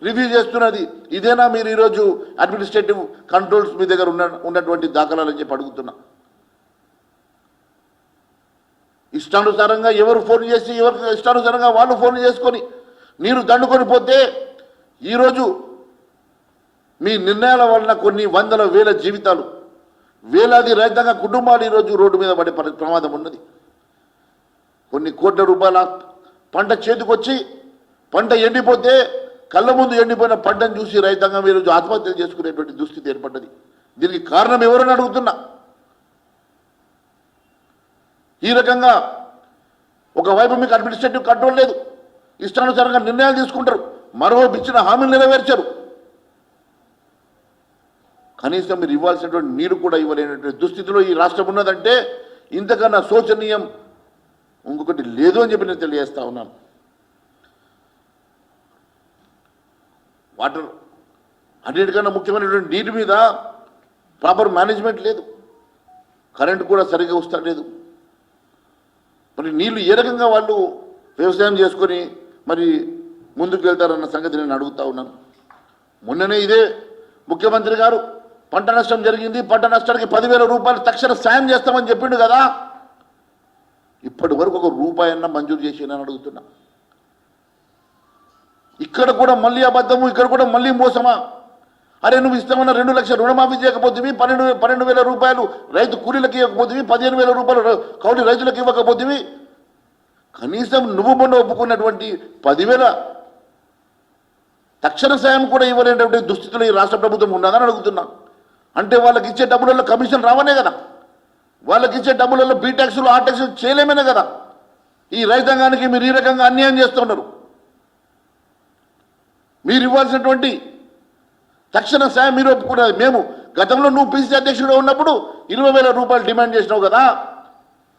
Review చేస్తున్నది. ఇదేనా మీరు ఈరోజు అడ్మినిస్ట్రేటివ్ కంట్రోల్స్ మీ దగ్గర ఉన్నటువంటి దాఖలాలని చెప్పి అడుగుతున్నా. ఇష్టానుసారంగా ఎవరు ఫోన్ చేసి ఎవరికి ఇష్టానుసారంగా వాళ్ళు ఫోన్ చేసుకొని నీరు దండుకొని పోతే ఈరోజు మీ నిర్ణయాల వలన కొన్ని వందల వేల జీవితాలు, వేలాది రైతాంగ కుటుంబాలు ఈరోజు రోడ్డు మీద పడే ప్రమాదం ఉన్నది. కొన్ని కోట్ల రూపాయల పంట చేతికొచ్చి పంట ఎండిపోతే కళ్ళ ముందు ఎండిపోయిన పంటను చూసి రైతాంగం ఈరోజు ఆత్మహత్యలు చేసుకునేటువంటి దుస్థితి ఏర్పడ్డది. దీనికి కారణం ఎవరని అడుగుతున్నా. ఈ రకంగా ఒకవైపు మీకు అడ్మినిస్ట్రేటివ్ కంట్రోల్ లేదు, ఇష్టానుసారంగా నిర్ణయాలు తీసుకుంటారు, మరోవైపు ఇచ్చిన హామీలు నెరవేర్చారు. కనీసం మీరు ఇవ్వాల్సినటువంటి నీరు కూడా ఇవ్వలేనటువంటి దుస్థితిలో ఈ రాష్ట్రం ఉన్నదంటే ఇంతకన్నా శోచనీయం ఇంకొకటి లేదు అని చెప్పి నేను తెలియజేస్తా ఉన్నాను. వాటర్ అన్నిటికన్నా ముఖ్యమైనటువంటి నీటి మీద ప్రాపర్ మేనేజ్మెంట్ లేదు, కరెంటు కూడా సరిగ్గా వస్తలేదు. మరి నీళ్లు ఏ రకంగా వాళ్ళు వ్యవసాయం చేసుకొని మరి ముందుకు వెళ్తారన్న సంగతి నేను అడుగుతా ఉన్నాను. మొన్ననే ఇదే ముఖ్యమంత్రి గారు పంట నష్టం జరిగింది, పంట నష్టానికి 10,000 రూపాయలు తక్షణ సాయం చేస్తామని చెప్పిండు కదా. ఇప్పటి వరకు ₹1 అన్నా మంజూరు చేసినని అడుగుతున్నా. ఇక్కడ కూడా మళ్ళీ అబద్ధము, ఇక్కడ కూడా మళ్ళీ మోసమా? అరే నువ్వు ఇస్తామన్న 2 లక్షల రుణమాఫీ చేయకపోతేవి, 12,000 రూపాయలు రైతు కూలీలకు ఇవ్వకపోతేవి, 15,000 రూపాయలు కౌలు రైతులకు ఇవ్వకపోతేవి, కనీసం నువ్వు మొన్న ఒప్పుకున్నటువంటి 10,000 తక్షణ సాయం కూడా ఇవ్వలేనటువంటి దుస్థితిలో ఈ రాష్ట్ర ప్రభుత్వం ఉన్నదని అడుగుతున్నా. అంటే వాళ్ళకి ఇచ్చే డబ్బులలో కమిషన్ రావనే కదా, వాళ్ళకి ఇచ్చే డబ్బులలో బీ ట్యాక్సులు ఆ ట్యాక్సులు చేయలేమనే కదా. ఈ రైతాంగానికి మీరు ఈ రకంగా అన్యాయం చేస్తున్నారు. మీరు ఇవ్వాల్సినటువంటి తక్షణ సాయం మీరు ఒప్పుకున్నది. మేము గతంలో నువ్వు పిసిసి అధ్యక్షుడు ఉన్నప్పుడు 20,000 రూపాయలు డిమాండ్ చేసినావు కదా.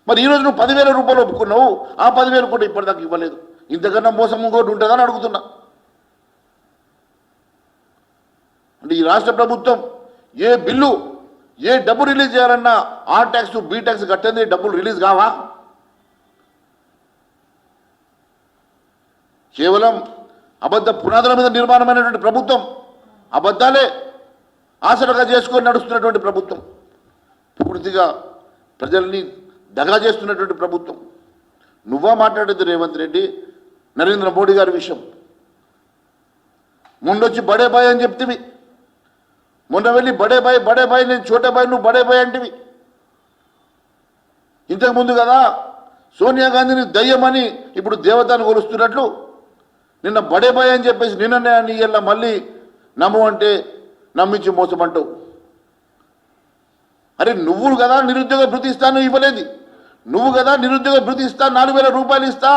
మరి ఈరోజు నువ్వు 10,000 రూపాయలు ఒప్పుకున్నావు, ఆ 10,000 కూడా ఇప్పటిదాకా ఇవ్వలేదు. ఇంతకన్నా మోసం ఇంకోటి ఉంటుందని అడుగుతున్నా. అంటే ఈ రాష్ట్ర ప్రభుత్వం ఏ బిల్లు ఏ డబ్బు రిలీజ్ చేయాలన్నా ఆ ట్యాక్స్ బీ ట్యాక్స్ కట్టేది డబ్బులు రిలీజ్ కావా? కేవలం అబద్ధ పునాదుల మీద నిర్మాణమైనటువంటి ప్రభుత్వం, అబద్ధాలే ఆసరగా చేసుకొని నడుస్తున్నటువంటి ప్రభుత్వం, పూర్తిగా ప్రజల్ని దగా చేస్తున్నటువంటి ప్రభుత్వం. నువ్వా మాట్లాడేది రేవంత్ రెడ్డి నరేంద్ర మోడీ గారి విషయం. మొన్నొచ్చి బడే బాయ్ అని చెప్తివి, మొన్న వెళ్ళి బడే బాయ్ నేను చోటే బాయ్ నువ్వు బడే బాయ్ అంటివి. ఇంతకుముందు కదా సోనియా గాంధీని దయ్యమని ఇప్పుడు దేవతను కొలుస్తున్నట్లు నిన్న బడే బాయ్ అని చెప్పేసి నిన్ననే అని ఇలా మళ్ళీ నమ్ము అంటే నమ్మించి మోసమంటావు. అరే నువ్వు కదా నిరుద్యోగ భృతి ఇస్తాను ఇవ్వలేదు, నువ్వు కదా నిరుద్యోగ భృతి ఇస్తా 4,000 రూపాయలు ఇస్తా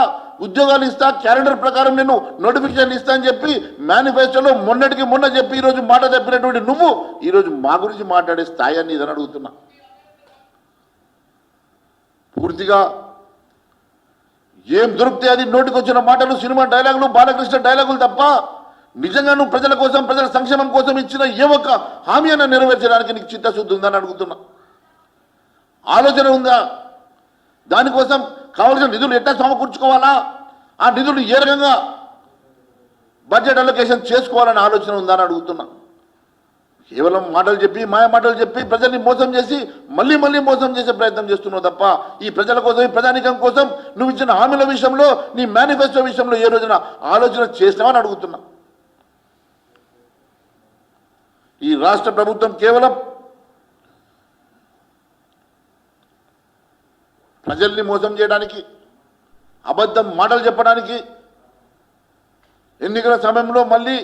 ఉద్యోగాలు ఇస్తా క్యాలెండర్ ప్రకారం నేను నోటిఫికేషన్ ఇస్తా అని చెప్పి మేనిఫెస్టోలో మొన్నటికి మొన్న చెప్పి ఈరోజు మాట చెప్పినటువంటి నువ్వు ఈరోజు మా గురించి మాట్లాడే స్థాయి అని ఇదని అడుగుతున్నా. పూర్తిగా ఏం దొరికితే అది నోటికి వచ్చిన మాటలు, సినిమా డైలాగులు, బాలకృష్ణ డైలాగులు తప్ప నిజంగా నువ్వు ప్రజల కోసం ప్రజల సంక్షేమం కోసం ఇచ్చిన ఏ ఒక్క హామీ అన్న నెరవేర్చడానికి నీకు చిత్తశుద్ధి ఉందని అడుగుతున్నా. ఆలోచన ఉందా? దానికోసం కావాల్సిన నిధులు ఎట్లా సమకూర్చుకోవాలా, ఆ నిధులు ఏ రకంగా బడ్జెట్ అలొకేషన్ చేసుకోవాలని ఆలోచన ఉందని అడుగుతున్నా. కేవలం మాటలు చెప్పి మాయ మాటలు చెప్పి ప్రజల్ని మోసం చేసి మళ్ళీ మోసం చేసే ప్రయత్నం చేస్తున్నావు తప్ప ఈ ప్రజల కోసం ఈ ప్రజానికం కోసం నువ్వు ఇచ్చిన హామీల విషయంలో నీ మేనిఫెస్టో విషయంలో ఏ రోజున ఆలోచన చేసినావని అడుగుతున్నా. ఈ రాష్ట్ర ప్రభుత్వం కేవలం ప్రజల్ని మోసం చేయడానికి, అబద్ధం మాటలు చెప్పడానికి, ఎన్నికల సమయంలో మళ్ళీ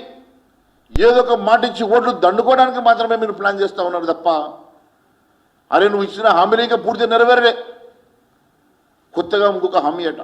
ఏదో ఒక మాట ఇచ్చి ఓట్లు దండుకోవడానికి మాత్రమే మీరు ప్లాన్ చేస్తూ ఉన్నారు తప్ప అరే నువ్వు ఇచ్చిన హామీలు ఇంకా పూర్తిగా నెరవేరలే, కొత్తగా ఇంకొక హామీ అట.